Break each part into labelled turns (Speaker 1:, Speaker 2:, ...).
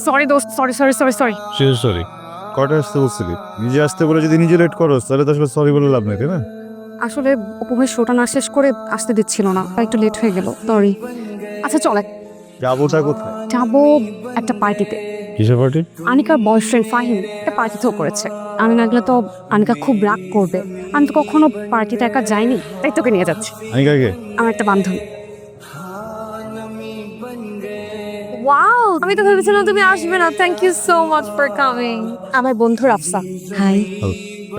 Speaker 1: Sorry দোস্ত, sorry sorry sorry sorry.
Speaker 2: Sorry কটা আসতে বলছিলি? নিজে আসতে বলে যদি নিজে লেট করো তাহলে তো আসলে সরি বলে লাভ নেই, তাই না?
Speaker 1: আসলে উপভোগ শোটা না শেষ করে আসতে দিচ্ছিল না, একটু লেট হয়ে গেল, সরি। আচ্ছা চল,
Speaker 2: যাবোটা কোথায়?
Speaker 1: যাবো একটা পার্টিতে।
Speaker 2: কিসের পার্টি?
Speaker 1: আনিকার বয়ফ্রেন্ড ফাহিম একটা পার্টি থ্রো করেছে। আমি না গেলে তো আনিকা খুব রাগ করবে। আমি তো কখনো পার্টিতে একা যাইনি, তাই তোকে নিয়ে যাচ্ছি।
Speaker 2: আনিকাকে?
Speaker 1: আমার একটা বান্ধবী। ওয়াও, আমি তো ভেবেছিলাম তুমি আসবে না। Thank you so much for coming. আমার বন্ধু রাফসা। হাই।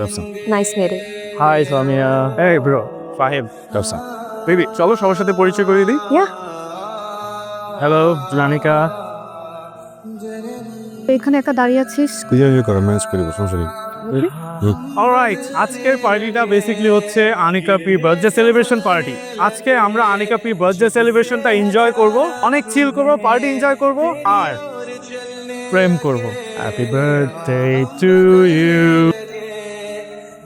Speaker 2: রাফসান।
Speaker 1: নাইস মেরে।
Speaker 3: হাই সামিয়া। এই ব্রো, ফাহিম।
Speaker 2: রাফসান।
Speaker 3: বেবি চলো সবার সাথে পরিচয় করিয়ে দিই।
Speaker 1: ইয়া,
Speaker 3: হ্যালো রানিকা।
Speaker 1: এখানে একা দাঁড়িয়ে আছিস?
Speaker 2: তুই করো, ম্যানেজ করিব, সমস্যা নেই।
Speaker 3: অলরাইট, আজকের পার্টিটা বেসিক্যালি হচ্ছে Anika P birthday celebration party. আজকে আমরা আনিকা পি বার্থডে সেলিব্রেশনটা এনজয় করব, অনেক চিল করব, পার্টি এনজয় করব আর প্রেম করব। Happy birthday to you.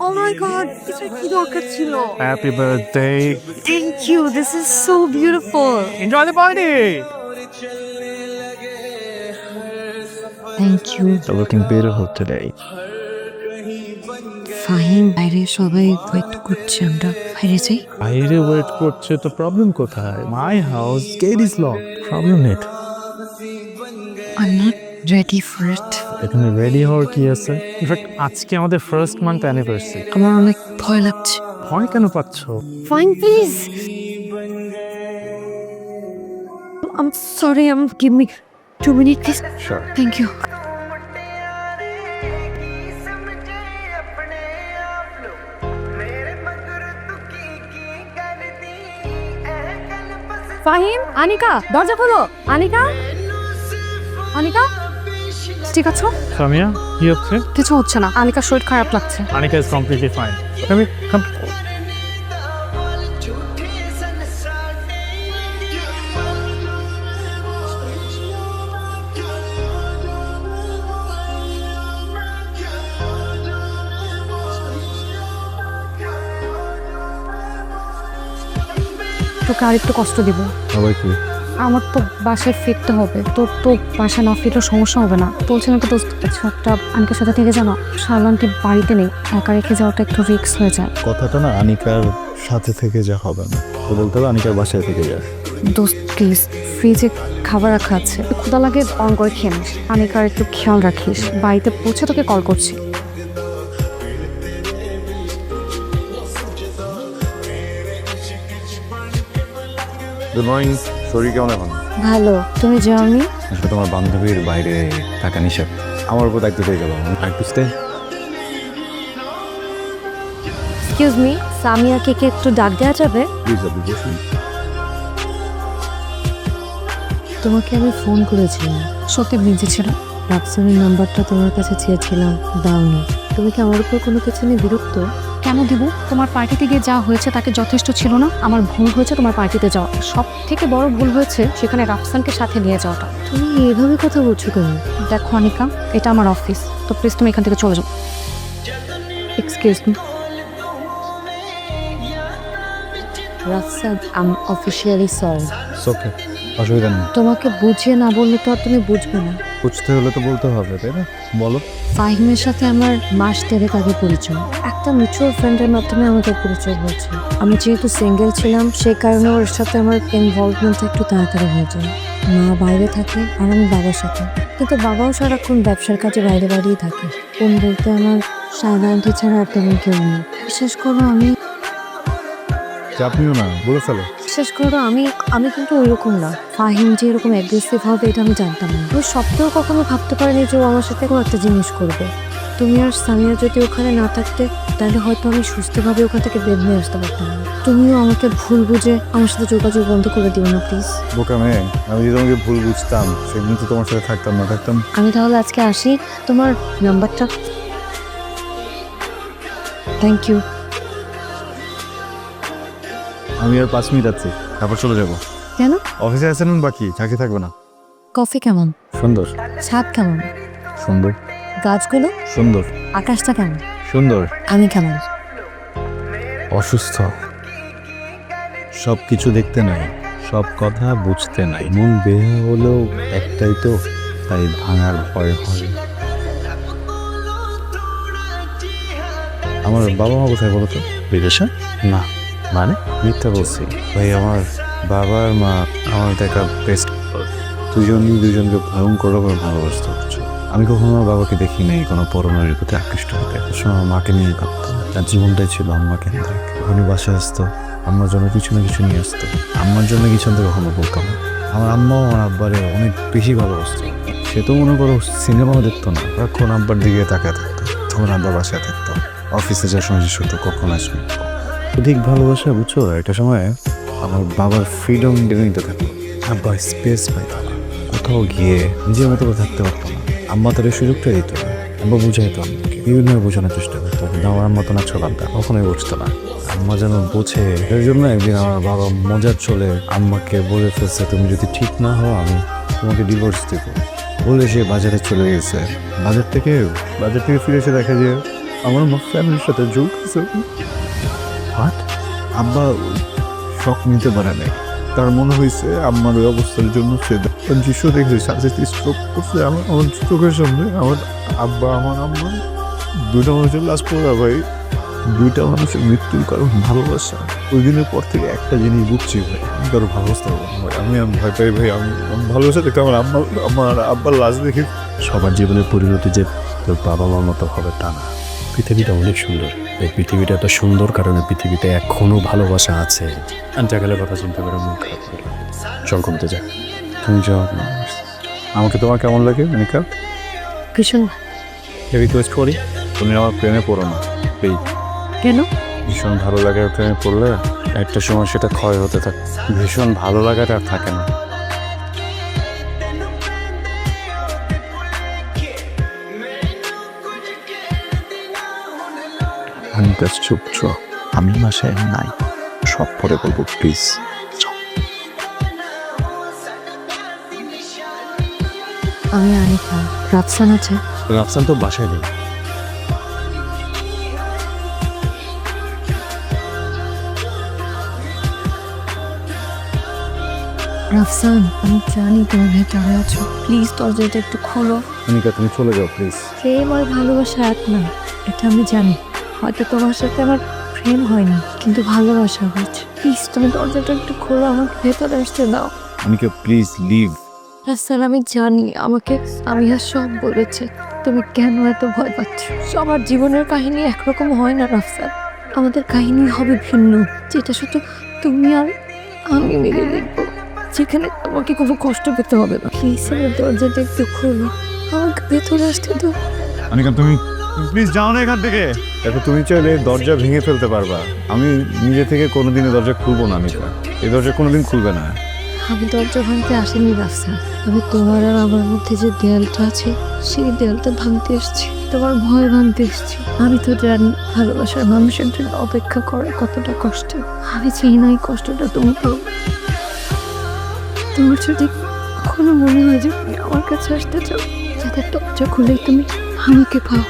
Speaker 1: Oh my God, এটা কি দরকার ছিল?
Speaker 3: Happy birthday.
Speaker 1: Thank you, this is so beautiful.
Speaker 3: Enjoy the party.
Speaker 1: Thank you.
Speaker 3: Looking beautiful today.
Speaker 1: Fahim, বাইরে সবাই ওয়েট করছে, আমরা বাইরে যাই।
Speaker 3: বাইরে ওয়েট করছে তো প্রবলেম কোথায়? My house, gate is lock, problem নেই।
Speaker 1: I am not ready for it.
Speaker 3: এখানে রেডি হওয়ার কি আছে? ইনফ্যাক্ট আজকে আমাদের ফার্স্ট মান্থ অ্যানিভার্সারি।
Speaker 1: আমার অনেক ভয় লাগছে।
Speaker 3: ভয় কেন পাচ্ছ?
Speaker 1: Fine please. I am sorry, give me 2 minutes please.
Speaker 3: Sure.
Speaker 1: Thank you. Fahim, Anika, দরজা খোলো। আনিকা, আনিকা, ঠিক আছে?
Speaker 3: সামিয়া, কি হচ্ছে?
Speaker 1: কিছু হচ্ছে না, আনিকার শরীর খারাপ লাগছে।
Speaker 3: Anika is completely fine. আমি
Speaker 1: তোকে আরেকটু কষ্ট দিব।
Speaker 2: সবাই কি?
Speaker 1: আমার তো বাসায় ফিরতে হবে, তোর তো বাসায় না ফিরলে সমস্যা হবে না। বলছিলাম কি দোস্ত, কিছু একটা আনিকার সাথে থেকে জানো, শারলানটি বাড়িতে নেই, একা রেখে যাওয়াটা একটু রিস্ক হয়ে যায়।
Speaker 2: কথাটা না আনিকার সাথে থেকে যা হবে না, তো বলতে হবে আনিকার বাসায় থেকে যা।
Speaker 1: দোস্ত প্লিজ, ফ্রিজে খাবার রাখা আছে, ক্ষুধা লাগে অন করে খেয়ে নিস। আনিকার একটু খেয়াল রাখিস। বাড়িতে পৌঁছে তোকে কল করছি।
Speaker 2: Good morning. শরীর কেমন এখন?
Speaker 1: ভালো, তুমি যাওনি?
Speaker 2: আসলে তোমার বান্ধবীর বাইরে থাকা নিষেধ, আমার উপর দায়িত্ব দিয়ে গেল। একটু স্টে।
Speaker 1: এক্সকিউজ মি, সামিয়াকে কি একটু ডাক দেওয়া যাবে?
Speaker 2: প্লিজ আপনি বসুন।
Speaker 1: তোমাকে আমি ফোন করেছিলাম, সত্যি বিজি ছিল। রাফসানের নাম্বারটা তোমার কাছে চেয়েছিলাম, দাওনি। তুমি কি আমার উপর কোনো কিছু নিয়ে বিরক্ত? কেন দেবো? তোমার পার্টিতে গিয়ে যা হয়েছে তাকে যথেষ্ট ছিল না? আমার ভুল হয়েছে তোমার পার্টিতে যাওয়া, সব থেকে বড় ভুল হয়েছে সেখানে রাফসানকে সাথে নিয়ে যাওয়াটা। তুমি এভাবে কথা বলছো কেন? দেখো অনিকা, এটা আমার অফিস, তো প্লিজ তুমি এখান থেকে চলে যাও। Excuse me Rafsan, I am officially sorry.
Speaker 2: Okay, অসুবিধা নেই।
Speaker 1: তোমাকে বুঝিয়ে না বললে তো আর তুমি বুঝবে না।
Speaker 2: বুঝতে হলে তো বলতে হবে, তাই না? বলো।
Speaker 1: ফাহিমের সাথে আমার মাস 3 আগে পরিচয়, একটা মিউচুয়াল ফ্রেন্ডের মাধ্যমে আমাদের পরিচয় হয়েছে। আমি যেহেতু সিঙ্গেল ছিলাম, সেই কারণে ওর সাথে আমার ইনভলভমেন্টটা একটু তাড়াতাড়ি হয়ে যায়। মা বাইরে থাকে আর আমি বাবার সাথে, কিন্তু বাবাও সারাক্ষণ ব্যবসার কাজে বাইরে বাইরেই থাকে। কোন বলতে আমার সাধারণটি ছাড়া আর তেমন কেউ নেই। বিশেষ করো আমি
Speaker 2: চাপ নিও না, বলে ফেলো।
Speaker 1: বিশেষ করো আমি আমি কিন্তু ওইরকম না। ফাহিম যে এরকম অ্যাগ্রেসিভ হবে এটা আমি জানতাম না। ওই সপ্তাহ কখনো ভাবতে পারিনি যে ও আমার সাথে কোনো একটা জিনিস করবে। তুমি আর সামিয়া যদি ওখানে না থাকতে, তাহলে হয়তো আমি সুস্থভাবে ওখান থেকে বের হয়ে আসতে পারতাম না। তুমিও আমাকে ভুল বুঝে আমার সাথে যোগাযোগ বন্ধ করে দিও না প্লিজ।
Speaker 2: বোকা মেয়ে, আমি যদি তোমাকে ভুল বুঝতাম সেদিন তো তোমার সাথে থাকতাম না। থাকতাম।
Speaker 1: আমি তাহলে আজকে আসি, তোমার নাম্বারটা। Thank you.
Speaker 2: আমি আর 5 মিনিট আছি, তারপর চলে যাবো।
Speaker 1: কেন?
Speaker 2: অফিসে আছেন বাকি, চাকরি থাকবে না।
Speaker 1: কফি কেমন?
Speaker 2: সুন্দর।
Speaker 1: ছাদ কেমন?
Speaker 2: সুন্দর।
Speaker 1: গাছগুলো?
Speaker 2: সুন্দর।
Speaker 1: আকাশটা কেমন?
Speaker 2: সুন্দর।
Speaker 1: আমি কেমন?
Speaker 2: অসুস্থ। সব কিছু দেখতে নাই, সব কথা বুঝতে নাই, মন বের হলেও একটাই তো, তাই ভাঙার ভয় হয়। আমার বাবা মা কোথায় বলো তো? বিদেশে? না, মানে মিথ্যা বলছি ভাই। আমার বাবা আর মা আমার দেখা বেস্ট, দুজনকে ভয়ঙ্কর রকমের ভালোবাসতে হচ্ছে। আমি কখনো আমার বাবাকে দেখি নাই কোনো পরনারীর প্রতি আকৃষ্ট হতে। সময় আমার মাকে নিয়ে ভাবতাম, তার জীবনটাই ছিল আম্মা কেন্দ্রিক। কখনই বাসায় আসতো, আম্মার জন্য কিছু না কিছু নিয়ে আসতো। আম্মার জন্য কিছু আনতে কখনো বলতাম না। আমার আম্মাও আমার আব্বারে অনেক বেশি ভালোবাসতো। সে তো মনে করো সিনেমাও দেখতো না, সারাক্ষণ আব্বার দিকে তাকায় থাকতো। তখন আব্বা বাসায় থাকতো, অফিসে যাওয়ার সময় শেষ হতো কখন আসবে। অধিক ভালোবাসা বুঝছো, একটা সময় আমার বাবার ফ্রিডম টেনে নিতে থাকতো। আব্বা স্পেস পাইতো না, কোথাও গিয়ে নিজের মতো করে থাকতে পারতো না। আম্মা তার এই সুযোগটা দিত না। আব্বা বুঝাইতো আমাকে, বিভিন্নভাবে বোঝানোর চেষ্টা করতো, কিন্তু আমার মতো না চলাটা কখনোই বুঝতো না। আম্মা যেন বোঝে, এর জন্য একদিন আমার বাবা মজার চলে আম্মাকে বলে ফেলছে, তুমি যদি ঠিক না হও আমি তোমাকে ডিভোর্স দেবো বলে সে বাজারে চলে গেছে। বাজার থেকে ফিরে এসে দেখা যায় আমার মা ফ্যামিলির সাথে যোগ আছে। আব্বা শখ নিতে পারে নাই, তার মনে হয়েছে আম্মার ওই অবস্থার জন্য সে দৃশ্য দেখছে, সাথে স্ট্রোক করছে আমার চোখের সামনে। আমার আব্বা আমার আম্মা দুইটা মানুষের লাশ পড়া ভাই, দুইটা মানুষের মৃত্যুর কারণ ভালোবাসা। ওই দিনের পর থেকে একটা জিনিস বুঝছি ভাই, আমি কারো ভালোবাসতে পারবো না ভাই। আমি ভয় পাই ভাই। আমি ভালোবাসা দেখতে আমার আব্বার লাশ দেখে।
Speaker 4: সবার জীবনের পরিণতি যে তোর বাবা মার মতো হবে তা না। পৃথিবীটা অনেক সুন্দর। এই পৃথিবীটা এত সুন্দর কারণে পৃথিবীতে এখনো ভালোবাসা আছে। আন্টাকালের কথা চিন্তা করে মন খারাপ করে চল কমতে যা।
Speaker 2: তুমি যাও না। আমাকে তোমার কেমন লাগে অনিকা?
Speaker 1: ভীষণ।
Speaker 2: রিকোয়েস্ট করি, তুমি আমার প্রেমে পড়ো না প্লিজ।
Speaker 1: কেন?
Speaker 2: ভীষণ ভালো লাগে প্রেমে পড়লে একটা সময় সেটা ক্ষয় হতে থাকে, ভীষণ ভালো লাগাটা আর থাকে না। আমি কাজ চুপ, আমি বাসায় নাই, সব পরে বলবো প্লিজ।
Speaker 1: আমি আনিকা। রাফসান আছে?
Speaker 4: রাফসান তো বাসায় নেই।
Speaker 1: রাফসান, আমি জানি তুমি ভেতরে আছো, প্লিজ দরজাটা একটু খোলো।
Speaker 2: অনিকা তুমি চলে যাও প্লিজ।
Speaker 1: প্রেম আর ভালোবাসা এক না, এটা আমি জানি। হয়তো তোমার সাথে আমার প্রেম হয়নি, কিন্তু ভালোবাসা হয়েছে। প্লিজ তুমি দরজাটা একটু খোলো, আমাকে ভেতরে আসতে দাও।
Speaker 2: Anika please leave.
Speaker 1: রাফসান, আমি জানি আমাকে আমি আর সব বলেছে, তুমি কেন এত ভয় পাচ্ছ? সবার জীবনের কাহিনী একরকম হয় না রাফসান, আমাদের কাহিনী হবে ভিন্ন, যেটা শুধু তুমি আর আমি মিলে দেখবো, যেখানে তোমাকে কোনো কষ্ট পেতে হবে না। প্লিজ আমার দরজাটা একটু খোলো, আমাকে ভেতরে আসতে দাও।
Speaker 2: অনিকা তুমি প্লিজ যাও না এখান থেকে। দেখো তুমি চাইলে দরজা ভেঙে ফেলতে পারবা, আমি নিজে থেকে কোনোদিনই দরজা খুলবো না। অনিকা এই দরজা কোনোদিন খুলবে না।
Speaker 1: আমি দরজা ভাঙতে আসিনি রাফসান, আমি তোমার আর আমার মধ্যে যে দেয়ালটা আছে সেই দেয়ালটা ভাঙতে এসেছি, তোমার ভয় ভাঙতে এসেছি। আমি তো জানি ভালোবাসার মানুষের জন্য অপেক্ষা করা কতটা কষ্ট। আমি চাই না এই কষ্টটা তুমি পাও। তোমার যদি কখনো মনে হয় যে তুমি আমার কাছে আসতে চাও, যাতে দরজা খুলে তুমি আমাকে পাও।